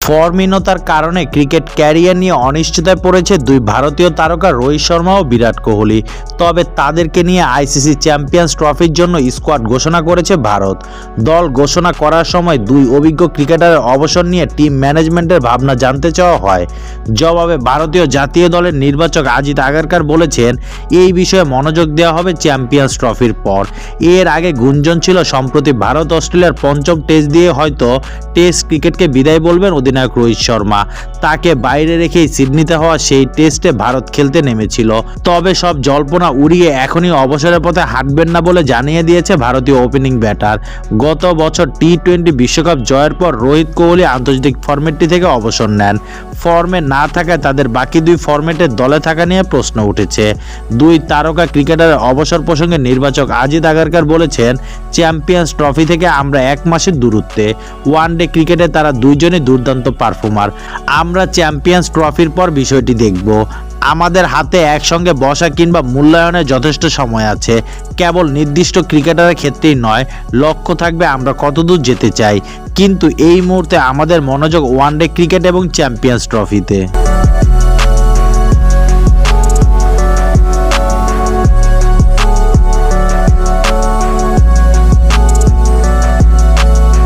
ফর্মহীনতার কারণে cricket career নিয়ে অনিশ্চয়তায় পড়েছে দুই ভারতীয় তারকা রোহিত শর্মা ও বিরাট কোহলি। তবে তাদেরকে নিয়ে আইসিসি চ্যাম্পিয়ন্স ট্রফির জন্য স্কোয়াড ঘোষণা করেছে ভারত। দল ঘোষণা করার সময় দুই অভিজ্ঞ ক্রিকেটারের অবসর নিয়ে টিম ম্যানেজমেন্টের ভাবনা জানতে চাওয়া হয়। জবাবে ভারতীয় জাতীয় দলের নির্বাচক আজিত আগারকার বলেছেন, এই বিষয়ে মনোযোগ দেওয়া হবে চ্যাম্পিয়ন্স ট্রফির পর। এর আগে গুঞ্জন ছিল সম্প্রতি ভারত অস্ট্রেলিয়ার পঞ্চম টেস্ট দিয়ে হয়তো টেস্ট ক্রিকেটকে বিদায় বলবেন অধিনায়ক রোহিত শর্মা। তাকে বাইরে রেখেই সিডনিতে হওয়া সেই টেস্টে ভারত খেলতে নেমেছিল। তবে সব জল্পনা উড়িয়ে এখনই অবসরের পথে হাঁটবেন না বলে জানিয়ে দিয়েছে ভারতীয় ওপেনিং ব্যাটার। গত বছর টি-20 বিশ্বকাপ জয়ের পর রোহিত কোহলি আন্তর্জাতিক ফরম্যাটটি থেকে অবসর নেন। ফর্মে না থাকায় তাদের বাকি দুই ফরম্যাটের দলে থাকা নিয়ে প্রশ্ন উঠেছে। দুই তারকা ক্রিকেটারের অবসর প্রসঙ্গে নির্বাচক আজিত আগারকার বলেছেন, চ্যাম্পিয়ন্স ট্রফি থেকে আমরা 1 মাসের দূরত্বে। ওয়ানডে ক্রিকেটে তারা দুইজনই দুর্দান্ত পারফর্মার। আমরা চ্যাম্পিয়ন্স ট্রফির পর বিষয়টি দেখব। আমাদের হাতে একসঙ্গে বসা কিংবা মূল্যায়নের যথেষ্ট সময় আছে। কেবল নির্দিষ্ট ক্রিকেটারের ক্ষেত্রেই নয়, লক্ষ্য থাকবে আমরা কতদূর যেতে চাই। কিন্তু এই মুহূর্তে আমাদের মনোযোগ ওয়ানডে ক্রিকেট এবং চ্যাম্পিয়ন্স ট্রফিতে।